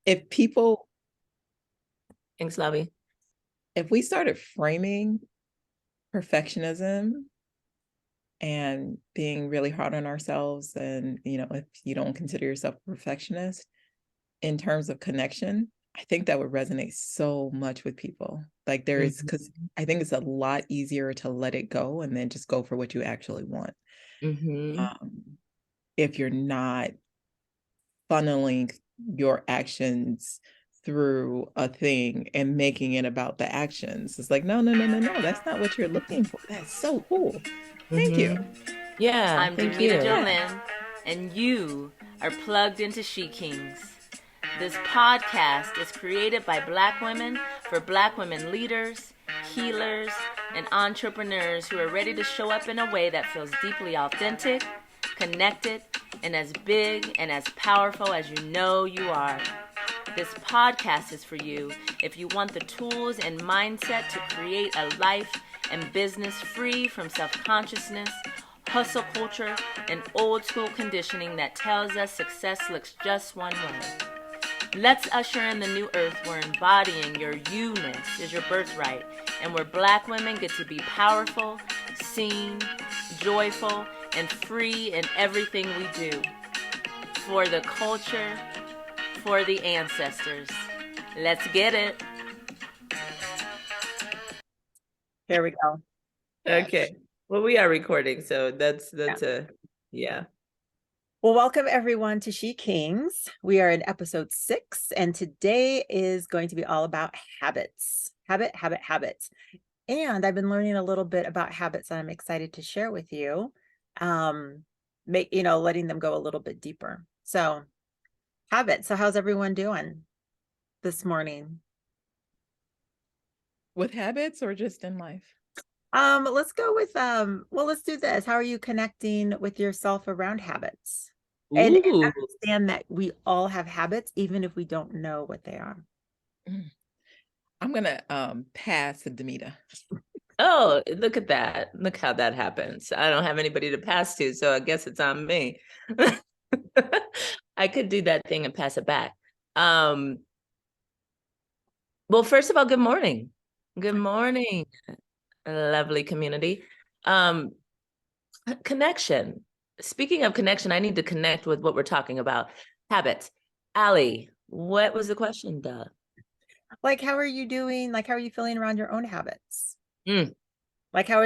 if people, Thanks, Lovey. if we started framing perfectionism and being really hard on ourselves, and if you don't consider yourself a perfectionist in terms of connection, I think that would resonate so much with people. Like there is, because Mm-hmm. I think it's a lot easier to let it go and then just go for what you actually want. Mm-hmm. If you're not funneling your actions through a thing and making it about the actions. It's like, no, no, no, no, no. That's not what you're looking for. That's so cool. Thank you. Mm-hmm. Yeah, I'm thank Demita you. Yeah. Jolyn, and you are plugged into SheKings. This podcast is created by Black women for Black women leaders, healers, and entrepreneurs who are ready to show up in a way that feels deeply authentic, connected, and as big and as powerful as you know you are. This podcast is for you if you want the tools and mindset to create a life and business free from self-consciousness, hustle culture, and old school conditioning that tells us success looks just one way. Let's usher in the new earth where embodying your you-ness is your birthright, and where Black women get to be powerful, seen, joyful, and free in everything we do. For the culture, for the ancestors. Let's get it. Here we go. Okay. Well, we are recording, so that's yeah. Well, welcome everyone to SheKings. We are in episode 6, and today is going to be all about habits. Habits. And I've been learning a little bit about habits that I'm excited to share with you. Letting them go a little bit deeper. So, habits. So, how's everyone doing this morning? With habits or just in life? Let's go with let's do this. How are you connecting with yourself around habits? And Ooh. understand that we all have habits, even if we don't know what they are. I'm gonna pass to Demita. Oh, look at that. Look how that happens. I don't have anybody to pass to, so I guess it's on me. I could do that thing and pass it back. Well, first of all, good morning. Good morning, lovely community. Connection. Speaking of connection, I need to connect with what we're talking about. Habits. Allie, what was the question, duh? Like, how are you doing? Like, how are you feeling around your own habits? Mm. Like, how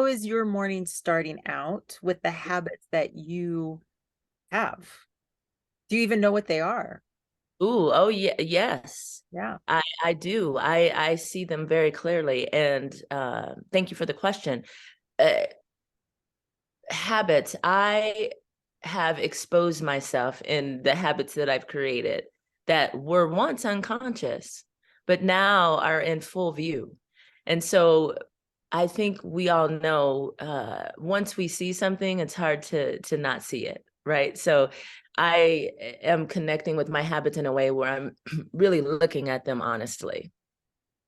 is your morning starting out with the habits that you have? Do you even know what they are? Ooh, oh yeah, yes. Yeah. I do. I see them very clearly. And thank you for the question. Habits. I have exposed myself in the habits that I've created that were once unconscious, but now are in full view. And so I think we all know once we see something, it's hard to not see it, right? So I am connecting with my habits in a way where I'm really looking at them honestly.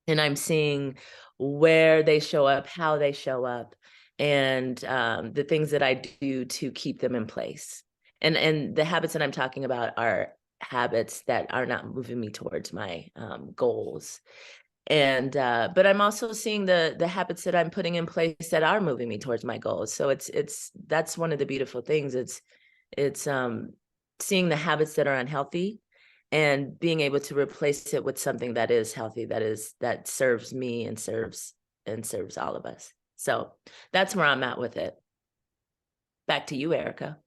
And I'm seeing where they show up, how they show up, and the things that I do to keep them in place. And the habits that I'm talking about are habits that are not moving me towards my goals. And but I'm also seeing the habits that I'm putting in place that are moving me towards my goals. So it's that's one of the beautiful things. It's seeing the habits that are unhealthy and being able to replace it with something that is healthy, that serves me and serves all of us. So that's where I'm at with it. Back to you, Erica.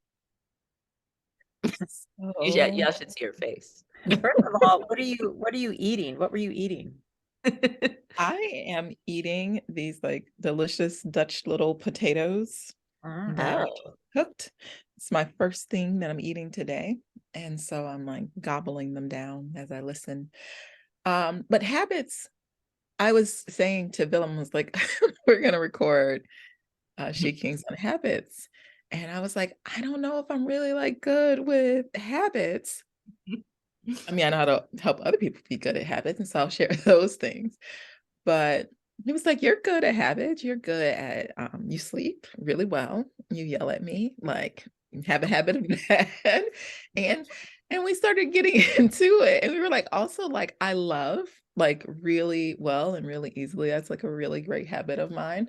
Y'all should see her face. First of all, what are you eating? What were you eating? I am eating these like delicious Dutch little potatoes that are cooked. It's my first thing that I'm eating today. And so I'm like gobbling them down as I listen. But habits, I was saying to Willem, was like, we're gonna record SheKings on habits. And I was like, I don't know if I'm really like good with habits. I mean, I know how to help other people be good at habits, and so I'll share those things. But he was like, "You're good at habits. You're good at you sleep really well. You yell at me like you have a habit of that." and And we started getting into it. And we were like, also like, I love like really well and really easily. That's like a really great habit of mine.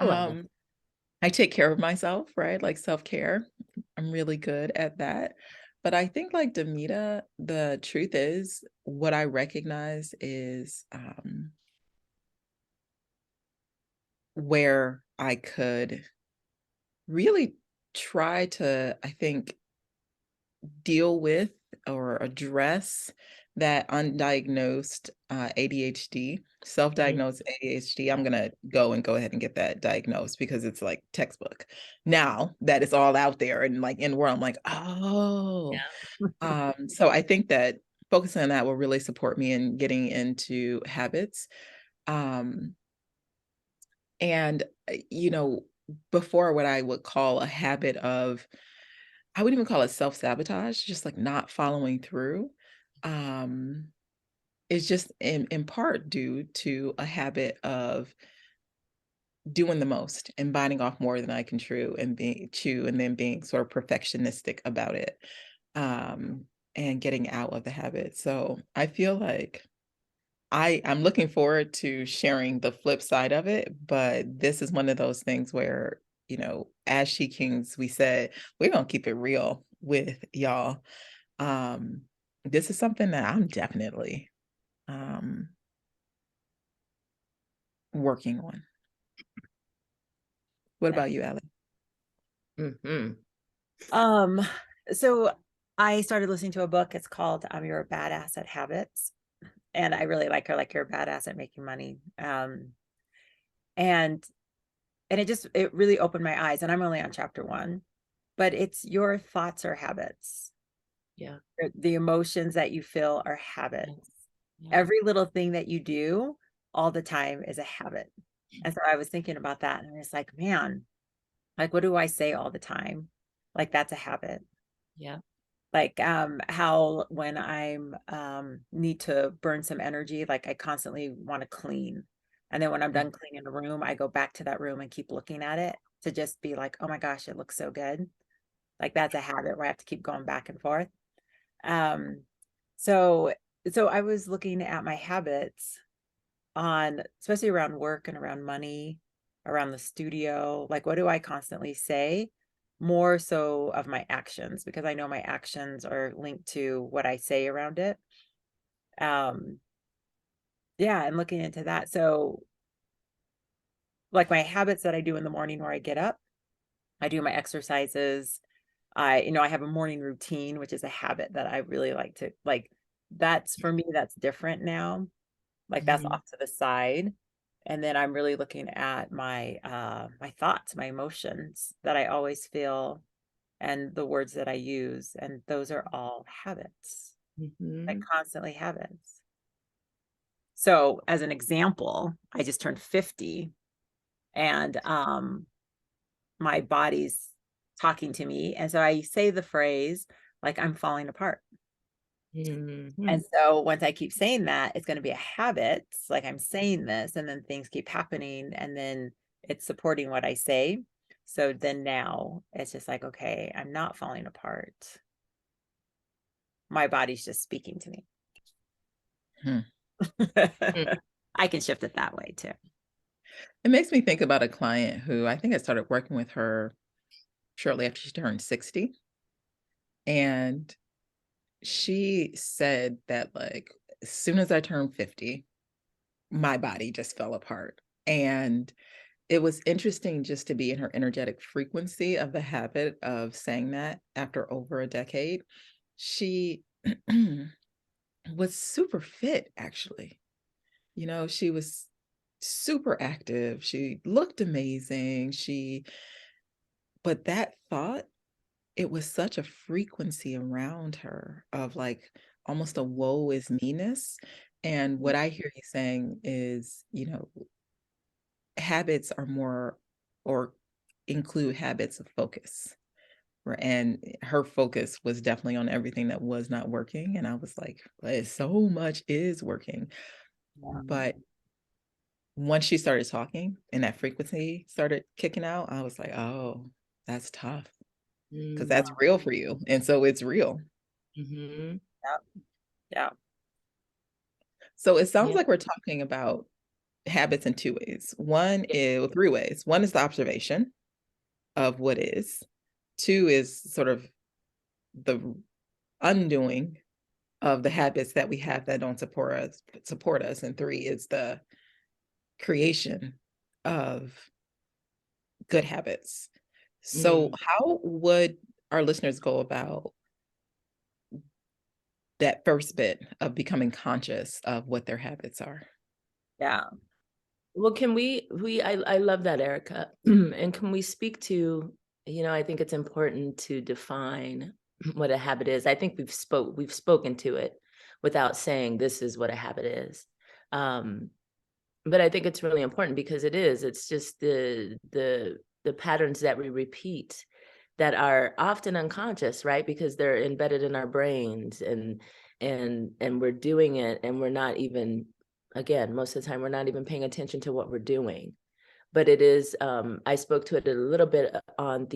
Wow. I take care of myself, right? Like self-care. I'm really good at that. But I think like Demita, the truth is what I recognize is where I could really try to, I think, deal with or address that undiagnosed ADHD, self-diagnosed ADHD. I'm gonna go ahead and get that diagnosed because it's like textbook. Now that it's all out there and like in the world, I'm like, oh. So I think that focusing on that will really support me in getting into habits. Um, and you know, before what I would call a habit of I wouldn't even call it self-sabotage, just like not following through. Um, it's just in part due to a habit of doing the most and biting off more than I can chew and then being sort of perfectionistic about it. Um, and getting out of the habit. So I feel like I'm looking forward to sharing the flip side of it, but this is one of those things where, you know, as SheKings, we said we're gonna keep it real with y'all. Um, this is something that I'm definitely um working on. What about you, Allie? Mm-hmm. Um, so I started listening to a book. It's called You're a Badass at Habits. And I really like her, like you're a badass at making money. And it really opened my eyes. And I'm only on chapter 1, but it's your thoughts are habits. Yeah. The emotions that you feel are habits. Yeah. Every little thing that you do all the time is a habit. And so I was thinking about that and it's like, man, like, what do I say all the time? Like, that's a habit. Yeah. Like, how when I'm need to burn some energy, like I constantly want to clean. And then when I'm done cleaning a room, I go back to that room and keep looking at it to just be like, oh my gosh, it looks so good. Like that's a habit where I have to keep going back and forth. Um, so so I was looking at my habits on, especially around work and around money, around the studio. Like, what do I constantly say? More so of my actions, because I know my actions are linked to what I say around it. Um, yeah, and looking into that. So, like my habits that I do in the morning where I get up, I do my exercises. I have a morning routine, which is a habit that I really like to like. That's for me, that's different now. Like that's off to the side. And then I'm really looking at my thoughts, my emotions that I always feel and the words that I use. And those are all habits, like constantly habits. So as an example, I just turned 50 and my body's talking to me. And so I say the phrase like I'm falling apart. And so once I keep saying that, it's going to be a habit. Like I'm saying this, and then things keep happening, and then it's supporting what I say. So then now it's just like, okay, I'm not falling apart. My body's just speaking to me. I can shift it that way too. It makes me think about a client who I think I started working with her shortly after she turned 60. And she said that like as soon as I turned 50, my body just fell apart. And it was interesting just to be in her energetic frequency of the habit of saying that after over a decade. She was super fit, actually. You know, she was super active. She looked amazing. But that thought, it was such a frequency around her of like almost a woe is me-ness. And what I hear you saying is, you know, habits are more or include habits of focus. And her focus was definitely on everything that was not working. And I was like, so much is working. But once she started talking and that frequency started kicking out, I was like, oh, that's tough because that's real for you. And so it's real. Mm-hmm. Yeah. Yeah. So it sounds Yeah. like we're talking about habits in two ways. One is, well, three ways. One is the observation of what is. Two is sort of the undoing of the habits that we have that don't support us. And three is the creation of good habits. So Mm. how would our listeners go about that first bit of becoming conscious of what their habits are? Yeah. Well, can I love that, Erica. And can we speak to, I think it's important to define what a habit is. I think we've spoken to it without saying this is what a habit is. Um, but I think it's really important because it's just the patterns that we repeat that are often unconscious, right? Because they're embedded in our brains, and we're doing it, and we're not even, again, most of the time we're not even paying attention to what we're doing. But it is, I spoke to it a little bit on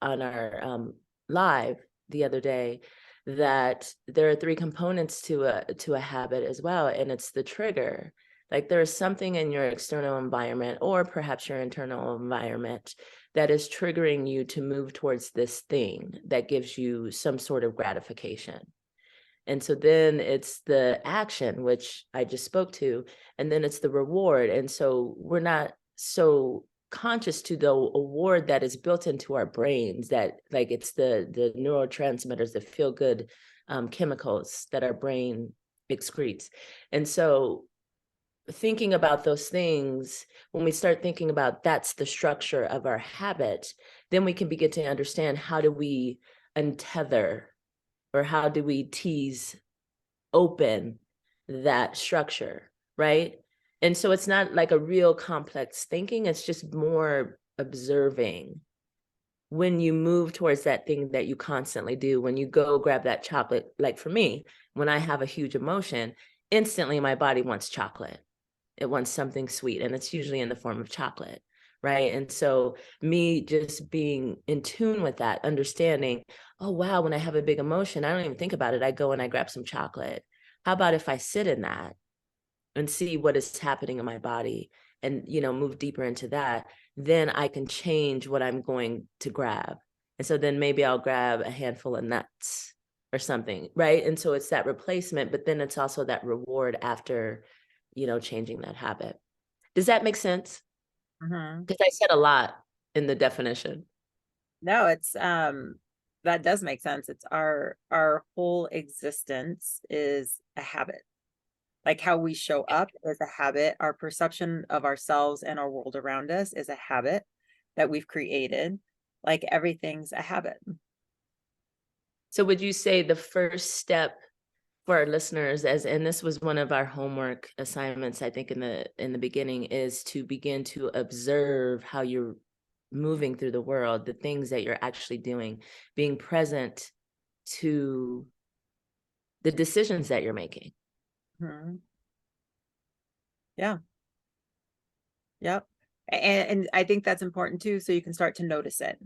our live the other day, that there are three components to a habit as well, and it's the trigger. Like there's something in your external environment or perhaps your internal environment that is triggering you to move towards this thing that gives you some sort of gratification. And so then it's the action, which I just spoke to, and then it's the reward. And so we're not so conscious to the award that is built into our brains, that like it's the neurotransmitters, the feel good chemicals that our brain excretes. And so thinking about those things, when we start thinking about that's the structure of our habit, then we can begin to understand how do we untether, or how do we tease open that structure, right? And so it's not like a real complex thinking, it's just more observing. When you move towards that thing that you constantly do, when you go grab that chocolate, like for me, when I have a huge emotion, instantly my body wants chocolate. It wants something sweet, and it's usually in the form of chocolate, right? And so me just being in tune with that, understanding, oh wow, when I have a big emotion, I don't even think about it, I go and I grab some chocolate. How about if I sit in that and see what is happening in my body, and move deeper into that, then I can change what I'm going to grab. And so then maybe I'll grab a handful of nuts or something, right? And so it's that replacement, but then it's also that reward after changing that habit. Does that make sense? Mm-hmm. Because I said a lot in the definition. No, it's that does make sense. It's our whole existence is a habit. Like how we show up is a habit. Our perception of ourselves and our world around us is a habit that we've created. Like everything's a habit. So would you say the first step for our listeners, and this was one of our homework assignments, I think in the beginning, is to begin to observe how you're moving through the world, the things that you're actually doing, being present to the decisions that you're making. Mm-hmm. Yeah. Yep. And I think that's important too, so you can start to notice it.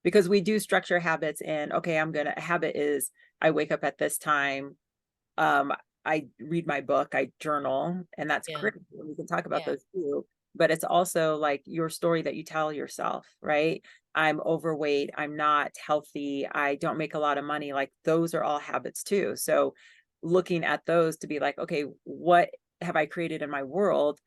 Because we do structure habits, and okay, a habit is I wake up at this time, um, I read my book, I journal, and that's Yeah. critical. We can talk about Yeah. those too. But it's also like your story that you tell yourself, right? I'm overweight, I'm not healthy, I don't make a lot of money. Like those are all habits too. So looking at those to be like, okay, what have I created in my world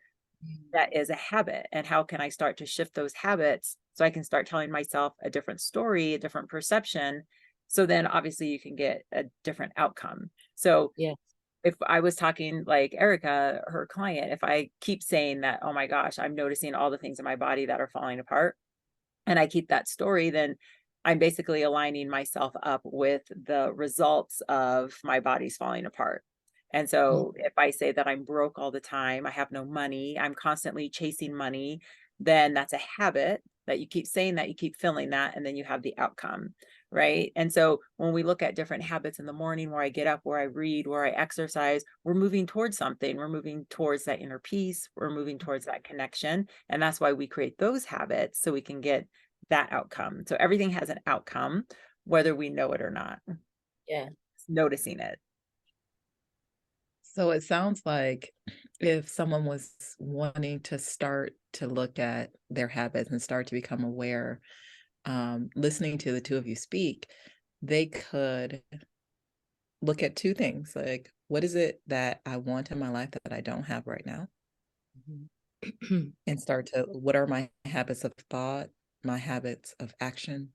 that is a habit, and how can I start to shift those habits so I can start telling myself a different story, a different perception, so then obviously you can get a different outcome. So Yeah. if I was talking like Erica, her client, if I keep saying that, oh my gosh, I'm noticing all the things in my body that are falling apart, and I keep that story, then I'm basically aligning myself up with the results of my body's falling apart. And so if I say that I'm broke all the time, I have no money, I'm constantly chasing money, then that's a habit that you keep saying that, you keep feeling that, and then you have the outcome. Right. And so when we look at different habits in the morning, where I get up, where I read, where I exercise, we're moving towards something. We're moving towards that inner peace. We're moving towards that connection. And that's why we create those habits, so we can get that outcome. So everything has an outcome, whether we know it or not. Yeah. noticing it. So it sounds like if someone was wanting to start to look at their habits and start to become aware, listening to the two of you speak, they could look at two things, like, what is it that I want in my life that I don't have right now? And start to, what are my habits of thought, my habits of action,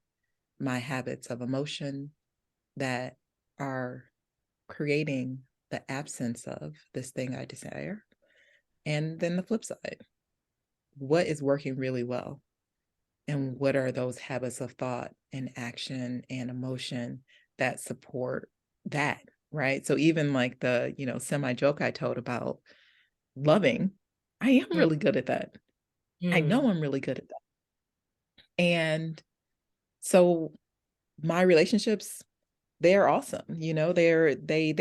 my habits of emotion that are creating the absence of this thing I desire? And then the flip side, what is working really well? And what are those habits of thought and action and emotion that support that? Right. So even like the, semi joke I told about loving, I am really good at that. I know I'm really good at that. And so my relationships, they're awesome. They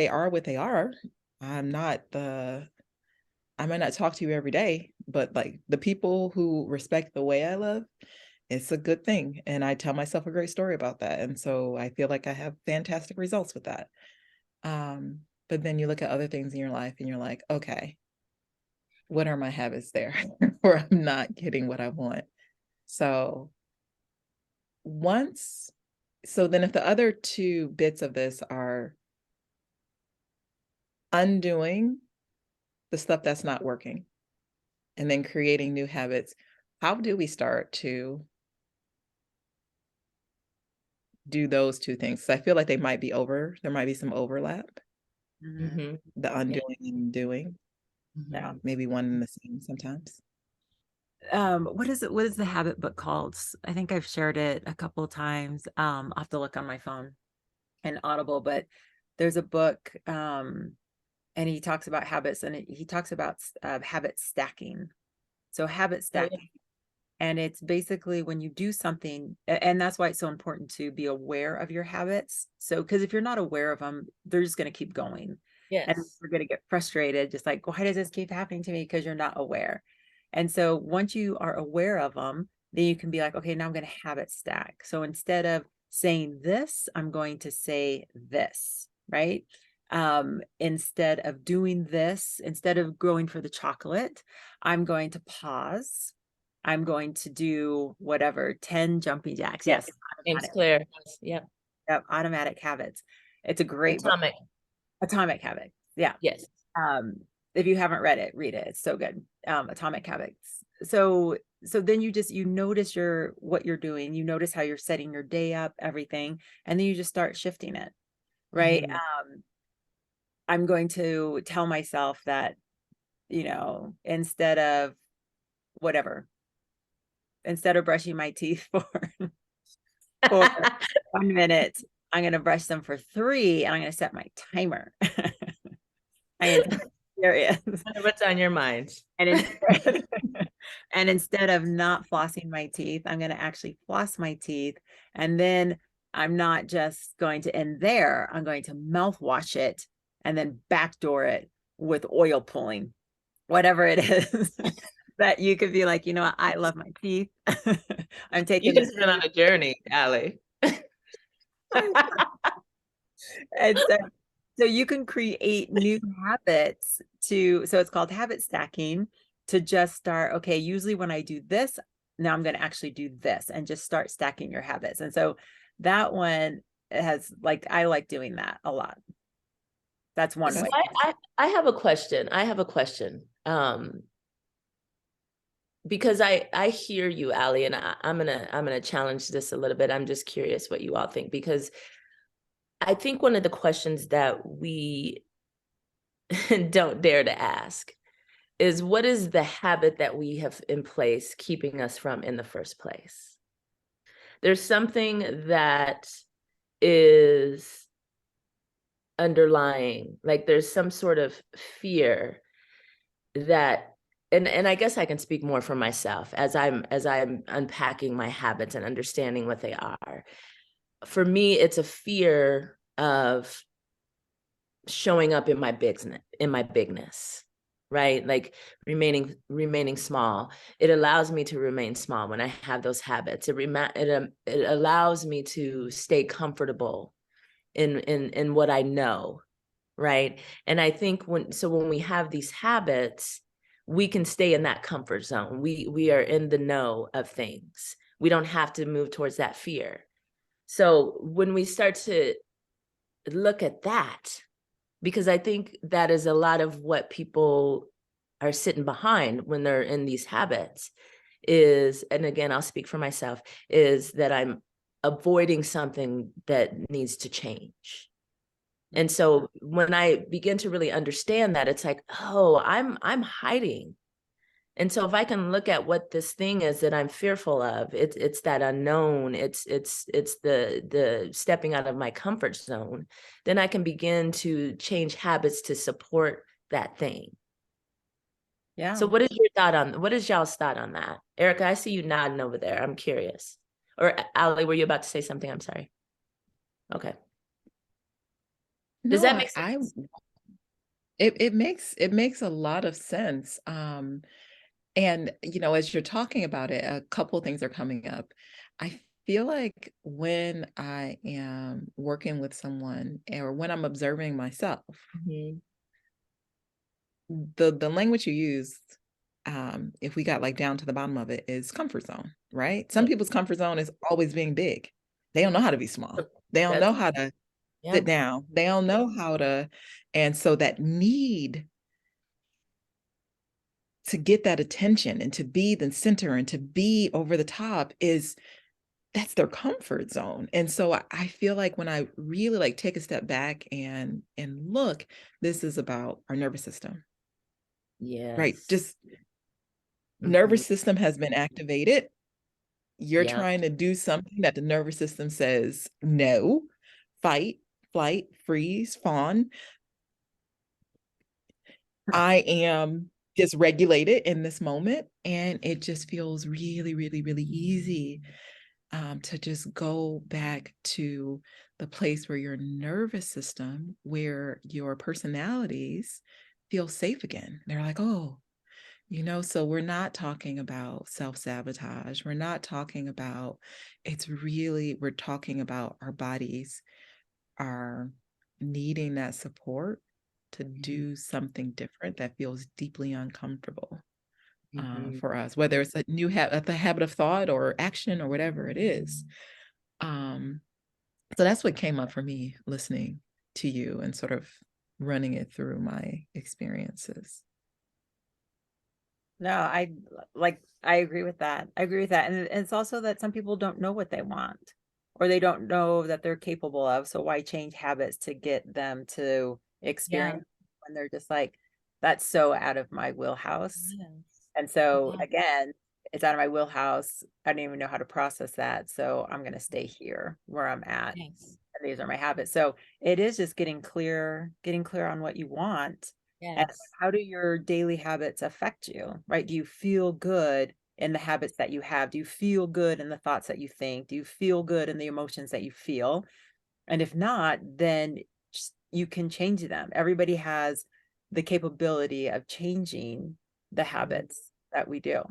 are what they are. I'm not the I might not talk to you every day, but like the people who respect the way I love, it's a good thing. And I tell myself a great story about that. And so I feel like I have fantastic results with that. But then you look at other things in your life and you're like, okay, what are my habits there where I'm not getting what I want? So once, so then if the other two bits of this are undoing the stuff that's not working and then creating new habits, how do we start to do those two things? So I feel like there might be some overlap, the undoing and doing. Yeah. Maybe one and the same sometimes. What is the habit book called? I think I've shared it a couple of times. I'll have to look on my phone and Audible, but there's a book, and he talks about habits, and he talks about habit stacking. So habit stacking, and it's basically when you do something, and that's why it's so important to be aware of your habits. So, because if you're not aware of them, they're just going to keep going. And you're going to get frustrated, just like, why does this keep happening to me? Because you're not aware. And so once you are aware of them, then you can be like, okay, now I'm going to habit stack. So instead of saying this, I'm going to say this, right? Instead of doing this, instead of going for the chocolate, I'm going to pause. I'm going to do whatever, 10 jumping jacks. Yes. James Clear. Yep. Yep. Automatic habits. It's a great Atomic. book. Atomic Habits. Yeah. Yes. If you haven't read it, read it. It's so good. Atomic Habits. So then you notice what you're doing. You notice how you're setting your day up, everything, and then you just start shifting it. Right. I'm going to tell myself that, instead of brushing my teeth for 1 minute, I'm going to brush them for 3, and I'm going to set my timer. I am serious. What's on your mind? And instead of not flossing my teeth, I'm going to actually floss my teeth. And then I'm not just going to end there. I'm going to mouthwash it and then backdoor it with oil pulling, whatever it is. That you could be like, I love my teeth. I'm taking You just been on a journey, Allie. And so you can create new habits so it's called habit stacking, to just start, okay, usually when I do this, now I'm going to actually do this, and just start stacking your habits. And so that one has, like, I like doing that a lot. That's one way. I have a question. Because I hear you, Allie, and I'm gonna challenge this a little bit. I'm just curious what you all think, because I think one of the questions that we don't dare to ask is, what is the habit that we have in place keeping us from in the first place? There's something that is underlying, like there's some sort of fear that, and I guess I can speak more for myself as I'm unpacking my habits and understanding what they are. For me, it's a fear of showing up in my bigness, right? Like remaining small. It allows me to remain small when I have those habits. It allows me to stay comfortable in what I know, right? And I think when we have these habits, we can stay in that comfort zone. We are in the know of things. We don't have to move towards that fear. So when we start to look at that, because I think that is a lot of what people are sitting behind when they're in these habits is, and again, I'll speak for myself, is that I'm avoiding something that needs to change. And so when I begin to really understand that, it's like, oh, I'm hiding. And so if I can look at what this thing is that I'm fearful of, it's that unknown, it's the stepping out of my comfort zone, then I can begin to change habits to support that thing. Yeah. So what is y'all's thought on that? Erica, I see you nodding over there. I'm curious. Or Ali, were you about to say something? I'm sorry. Okay. Does No, that make sense? it makes a lot of sense. And as you're talking about it, a couple things are coming up. I feel like when I am working with someone or when I'm observing myself, the language you use, if we got like down to the bottom of it, is comfort zone, right? Some people's comfort zone is always being big. They don't know how to be small. They don't know how to sit down. They don't know how to, and so that need to get that attention and to be the center and to be over the top that's their comfort zone. And so I feel like when I really like take a step back and look, this is about our nervous system. Yes. Right. Just nervous system has been activated. You're trying to do something that the nervous system says no, fight, flight, freeze, fawn. I am dysregulated in this moment. And it just feels really, really, really easy to just go back to the place where your nervous system, where your personalities feel safe again. They're like, oh, so we're not talking about self-sabotage. We're not talking about, we're talking about our bodies are needing that support to do something different that feels deeply uncomfortable for us, whether it's a new the habit of thought or action or whatever it is. So that's what came up for me listening to you and sort of running it through my experiences. No, I agree with that. I agree with that. And it's also that some people don't know what they want or they don't know that they're capable of. So why change habits to get them to experience when they're just like, that's so out of my wheelhouse. Yes. And so again, it's out of my wheelhouse. I don't even know how to process that. So I'm going to stay here where I'm at. Yes. And these are my habits. So it is just getting clear on what you want. And Yes. how do your daily habits affect you, right? Do you feel good in the habits that you have? Do you feel good in the thoughts that you think? Do you feel good in the emotions that you feel? And if not, then you can change them. Everybody has the capability of changing the habits that we do,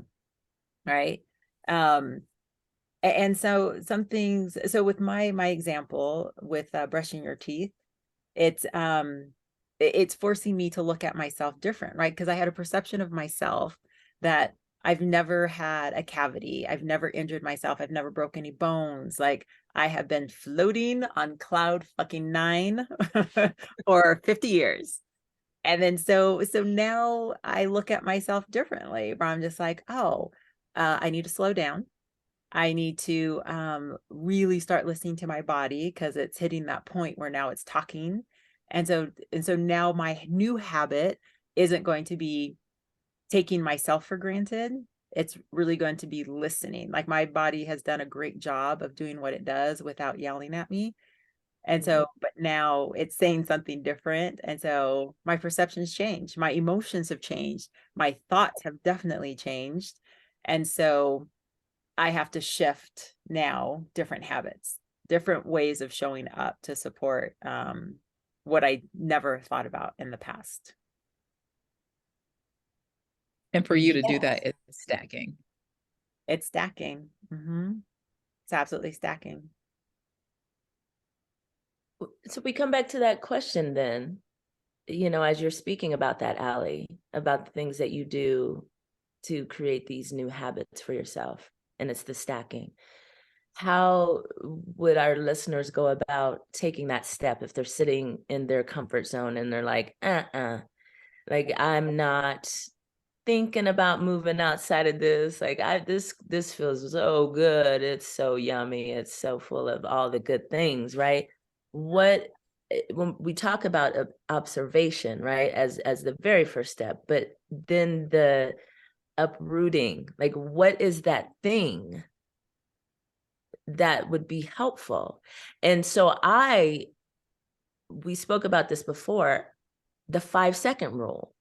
right? And so some things, so with my example with brushing your teeth, it's forcing me to look at myself different, right? Because I had a perception of myself that I've never had a cavity, I've never injured myself, I've never broke any bones, like I have been floating on cloud fucking 9 for 50 years. And then so now I look at myself differently, where I'm just like, oh, I need to slow down. I need to really start listening to my body because it's hitting that point where now it's talking. And so now my new habit isn't going to be taking myself for granted. It's really going to be listening. Like my body has done a great job of doing what it does without yelling at me. And so, but now it's saying something different. And so my perceptions change, my emotions have changed, my thoughts have definitely changed. And so I have to shift now different habits, different ways of showing up to support what I never thought about in the past. And for you to do that, it's stacking. It's stacking. It's absolutely stacking. So we come back to that question then, as you're speaking about that, Allie, about the things that you do to create these new habits for yourself, and it's the stacking. How would our listeners go about taking that step if they're sitting in their comfort zone and they're like, like I'm not thinking about moving outside of this. Like this feels so good. It's so yummy. It's so full of all the good things, right? When we talk about observation, right, as the very first step, but then the uprooting, like what is that thing that would be helpful? And so we spoke about this before, the 5-second rule.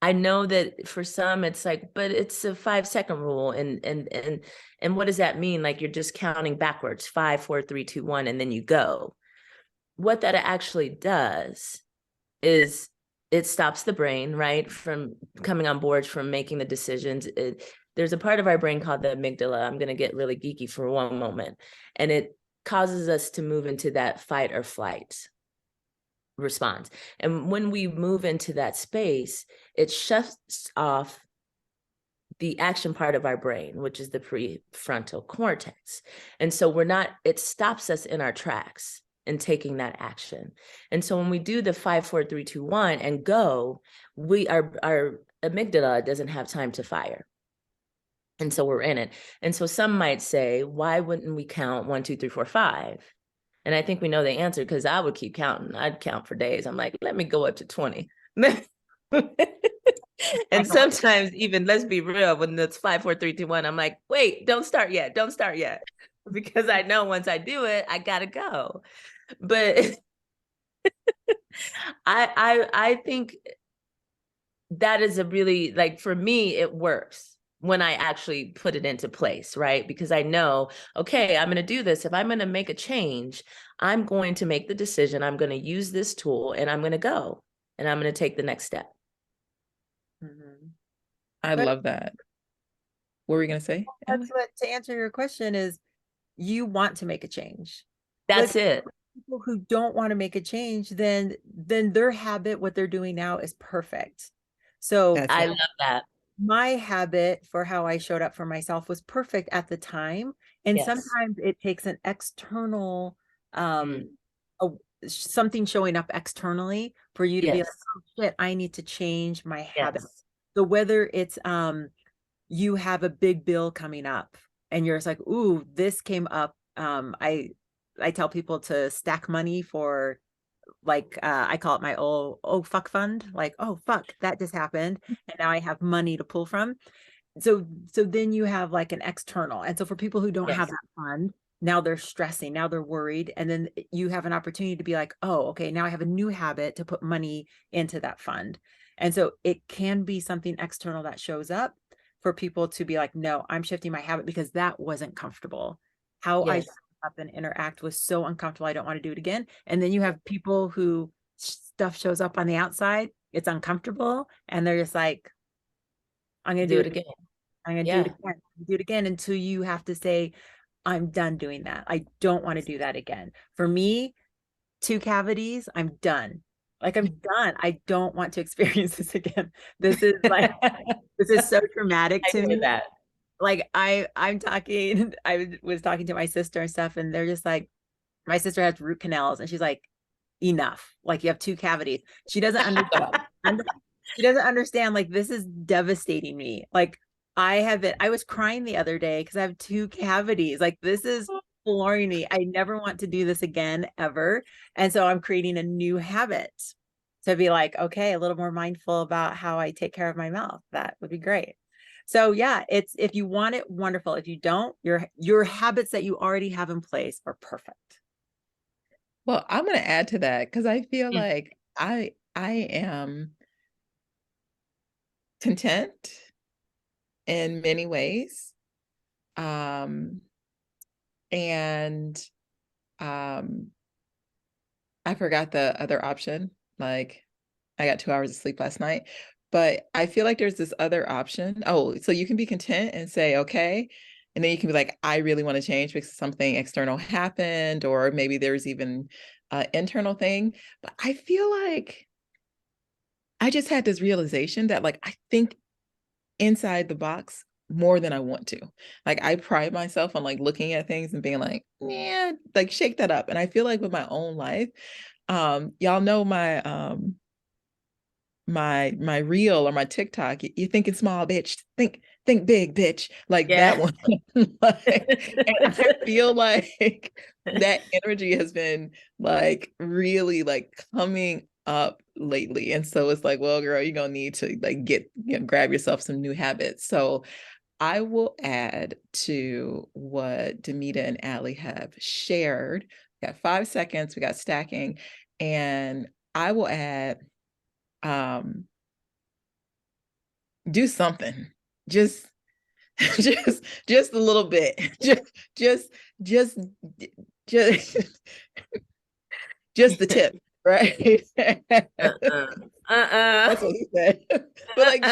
I know that for some it's like, but it's a 5-second rule. And what does that mean? Like you're just counting backwards, 5, 4, 3, 2, 1, and then you go. What that actually does is it stops the brain, right, from coming on board, from making the decisions. There's a part of our brain called the amygdala. I'm going to get really geeky for one moment. And it causes us to move into that fight or flight response. And when we move into that space, it shuts off the action part of our brain, which is the prefrontal cortex. And so it stops us in our tracks in taking that action. And so when we do the 5, 4, 3, 2, 1 and go, our amygdala doesn't have time to fire. And so we're in it. And so some might say, why wouldn't we count 1, 2, 3, 4, 5? And I think we know the answer, because I would keep counting. I'd count for days. I'm like, let me go up to 20. And sometimes even, let's be real, when it's 5, 4, 3, 2, 1, I'm like, wait, don't start yet. Don't start yet. Because I know once I do it, I gotta go. But I think that is a really, like, for me, it works when I actually put it into place, right? Because I know, okay, I'm going to do this. If I'm going to make a change, I'm going to make the decision. I'm going to use this tool and I'm going to go and I'm going to take the next step. Mm-hmm. I love that. What were you going to say? That's what, to answer your question, is you want to make a change. That's it. People who don't want to make a change, then their habit, what they're doing now, is perfect. So I love that. My habit for how I showed up for myself was perfect at the time. And sometimes it takes an external, something showing up externally for you to be like, oh shit, I need to change my habit. So whether it's, you have a big bill coming up and you're just like, ooh, this came up. I tell people to stack money for, like, I call it my oh fuck fund. Like, oh fuck, that just happened, and now I have money to pull from. So then you have like an external. And so for people who don't have that fund, now they're stressing, now they're worried, and then you have an opportunity to be like, oh, okay, now I have a new habit to put money into that fund. And so it can be something external that shows up for people to be like, no, I'm shifting my habit because that wasn't comfortable. How I show up and interact was so uncomfortable, I don't want to do it again. And then you have people who stuff shows up on the outside, it's uncomfortable, and they're just like, I'm gonna do it again. I'm gonna do it again. Do it again until you have to say, I'm done doing that. I don't want to do that again. For me, 2 cavities, I'm done. Like, I'm done. I don't want to experience this again. This is like, this is so traumatic to me. That. Like, I was talking to my sister and stuff, and they're just like, my sister has root canals, and she's like, enough. Like, you have 2 cavities. She doesn't understand. She doesn't understand, like, this is devastating me. Like, I was crying the other day because I have 2 cavities. Like, this is flooring me. I never want to do this again, ever. And so I'm creating a new habit to be like, okay, a little more mindful about how I take care of my mouth. That would be great. So yeah, it's, if you want it, wonderful. If you don't, your habits that you already have in place are perfect. Well, I'm going to add to that because I feel like I am content in many ways. And I forgot the other option. Like, I got 2 hours of sleep last night, but I feel like there's this other option. Oh, so you can be content and say, okay, And then you can be like, I really want to change because something external happened, or maybe there's even an internal thing. But I feel like I just had this realization that like I think inside the box more than I want to. Like I pride myself on like looking at things and being like, yeah, like shake that up. And I feel like with my own life, y'all know my reel or my TikTok, you thinking small, bitch. Think big, bitch. Like that one. Like, and I feel like that energy has been like really like coming up lately. And so it's like, well, girl, you're gonna need to like grab yourself some new habits. So I will add to what Demita and Allie have shared. We got 5 seconds, we got stacking, and I will add do something. Just just a little bit. Just just just just the tip, right? That's what he said. But like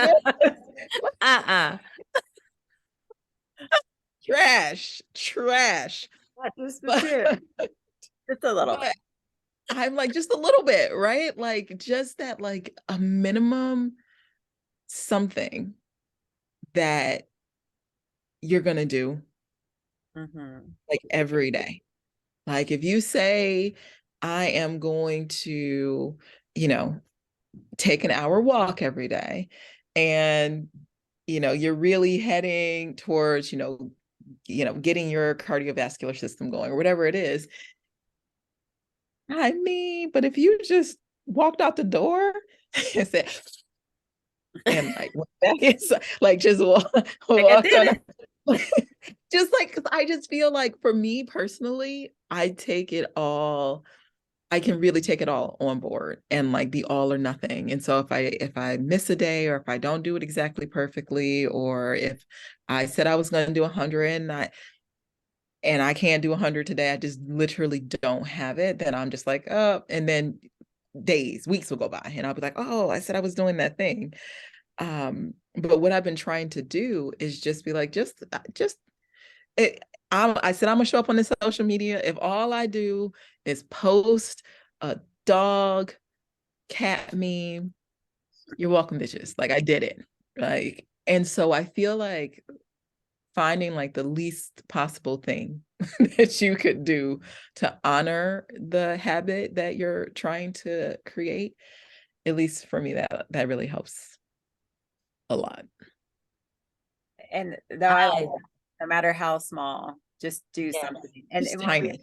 trash. Just the But, tip. Just a little bit. I'm like just a little bit, right? Like just that like a minimum something that you're gonna do like every day. Like if you say, I am going to, take an hour walk every day, and you're really heading towards, getting your cardiovascular system going or whatever it is. I mean, but if you just walked out the door and said, and like went back inside, like just walked on just like, because I just feel like for me personally, I can really take it all on board and like be all or nothing. And so if I miss a day, or if I don't do it exactly perfectly, or if I said I was going to do 100 and I can't do 100 today, I just literally don't have it, then I'm just like, oh, and then weeks will go by and I'll be like, oh, I said I was doing that thing. But what I've been trying to do is just be like, I said I'm gonna show up on the social media. If all I do is post a dog, cat meme, you're welcome, bitches. Like I did it. Like, and so I feel like finding like the least possible thing that you could do to honor the habit that you're trying to create, at least for me, that really helps a lot. And though I like that, no matter how small, just do something. And it's tiny.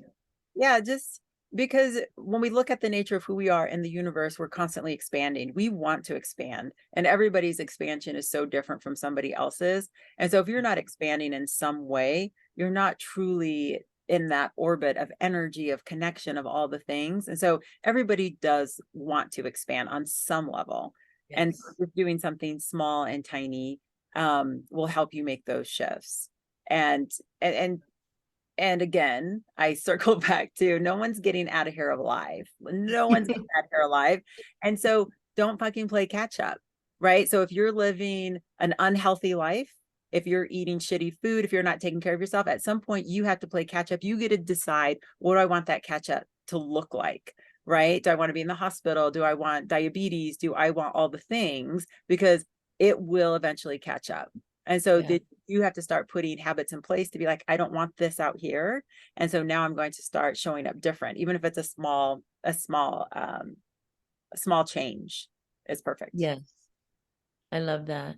Yeah, just because when we look at the nature of who we are in the universe, we're constantly expanding. We want to expand, and everybody's expansion is so different from somebody else's. And so if you're not expanding in some way, you're not truly in that orbit of energy, of connection, of all the things. And so everybody does want to expand on some level. Yes. And just doing something small and tiny will help you make those shifts. And again, I circle back to no one's getting out of here alive. No one's getting out of here alive. And so don't fucking play catch up, right? So if you're living an unhealthy life, if you're eating shitty food, if you're not taking care of yourself, at some point you have to play catch up. You get to decide, what do I want that catch up to look like, right? Do I want to be in the hospital? Do I want diabetes? Do I want all the things? Because it will eventually catch up. And so you have to start putting habits in place to be like, I don't want this out here. And so now I'm going to start showing up different, even if it's a small change. It's perfect. Yes. I love that.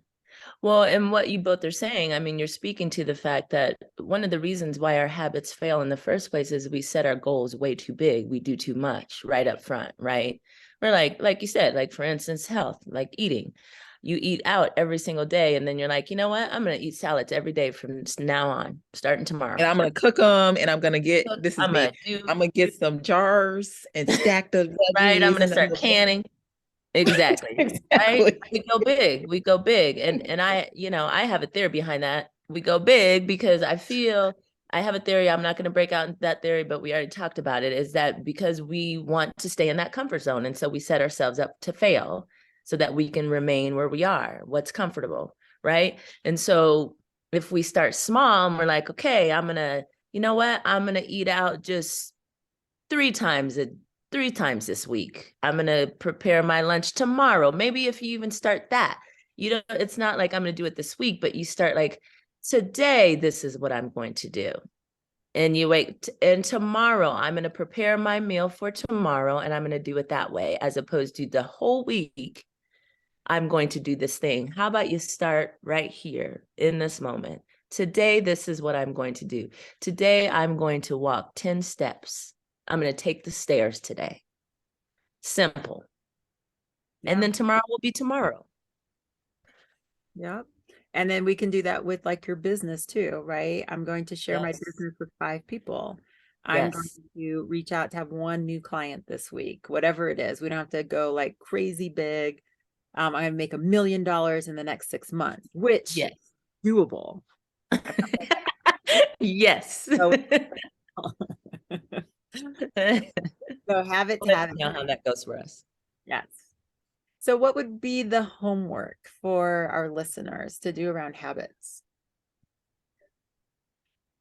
Well, and what you both are saying, I mean, you're speaking to the fact that one of the reasons why our habits fail in the first place is we set our goals way too big. We do too much right up front, right? We're like you said, like for instance, health, like eating. You eat out every single day, and then you're like, you know what? I'm going to eat salads every day from now on, starting tomorrow. And I'm going to cook them, and I'm going to get, this is me, I'm going to get some jars and stack the veggies. Right, I'm going to start canning. Exactly. Right? We go big. And I have a theory behind that. We go big because I have a theory. I'm not going to break out that theory, but we already talked about it, is that because we want to stay in that comfort zone. And so we set ourselves up to fail so that we can remain where we are, what's comfortable. Right. And so if we start small and we're like, okay, you know what? I'm going to eat out just 3 times this week. I'm going to prepare my lunch tomorrow. Maybe if you even start that, it's not like I'm going to do it this week, but you start like, today, this is what I'm going to do. And you wait, and tomorrow I'm going to prepare my meal for tomorrow, and I'm going to do it that way, as opposed to the whole week, I'm going to do this thing. How about you start right here in this moment? Today, this is what I'm going to do. Today, I'm going to walk 10 steps. I'm going to take the stairs today. Simple. Yeah. And then tomorrow will be tomorrow. Yep. And then we can do that with like your business too, right? I'm going to share my business with 5 people. I'm going to reach out to have 1 new client this week, whatever it is. We don't have to go like crazy big. I'm going to make $1 million in the next 6 months, which is doable. Yes. So have it. Know how that goes for us. Yes. So what would be the homework for our listeners to do around habits?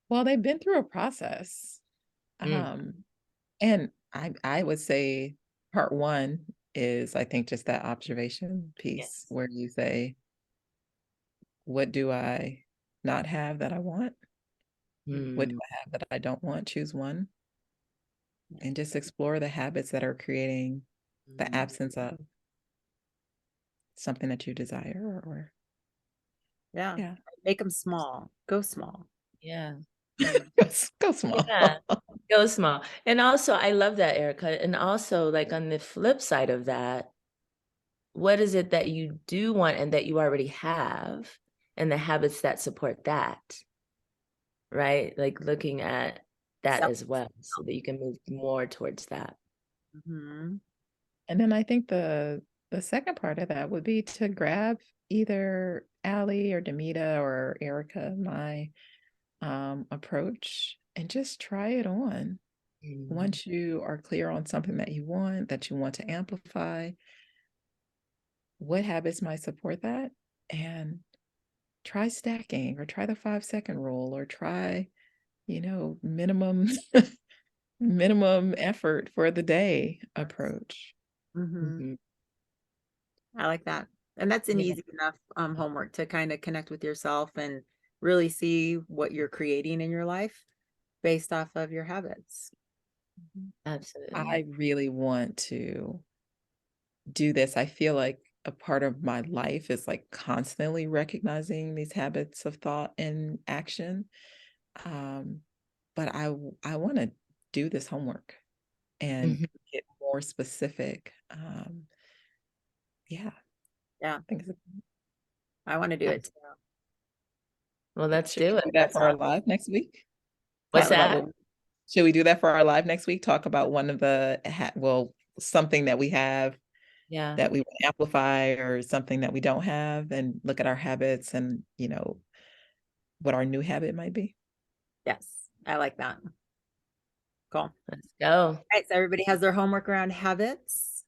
Well, they've been through a process. And I would say part 1 is, I think, just that observation piece where you say, what do I not have that I want? What do I have that I don't want? Choose one. And just explore the habits that are creating the absence of something that you desire, or make them small. Go small. Yeah. Go small. Yeah. Go small. And also, I love that, Erica. And also, like, on the flip side of that, what is it that you do want and that you already have, and the habits that support that, right? Like looking at that as well, so that you can move more towards that. And then I think the second part of that would be to grab either Allie or Demita or Erica, my approach, and just try it on. Once you are clear on something that you want to amplify, what habits might support that, and try stacking, or try the 5-second rule, or try, minimum effort for the day approach. I like that. And that's an easy enough homework to kind of connect with yourself and really see what you're creating in your life based off of your habits. Absolutely. I really want to do this. I feel like a part of my life is like constantly recognizing these habits of thought and action. But I want to do this homework and get more specific. I want to do it too. Well, let's do it. Do that for our live next week. What's that? Should we do that for our live next week? Talk about one of the something that we have that we want to amplify, or something that we don't have, and look at our habits and what our new habit might be. Yes, I like that. Cool. Let's go. All right, so everybody has their homework around habits.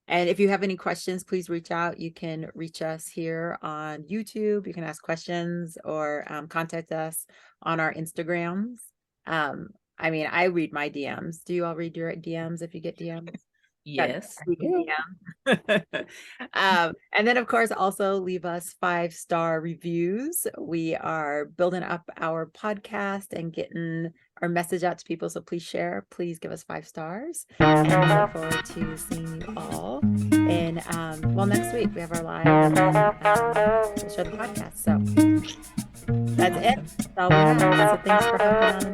And if you have any questions, please reach out. You can reach us here on YouTube. You can ask questions or contact us on our Instagrams. I mean, I read my DMs. Do you all read your DMs if you get DMs? Yes. And then, of course, also leave us 5-star reviews. We are building up our podcast and getting our message out to people. So please share. Please give us 5 stars. And we look forward to seeing you all. And next week we have our live, and then we'll show the podcast. So that's it. That's all we have. So thanks for hopping on and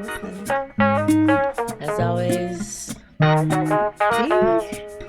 listening. As always. Peace.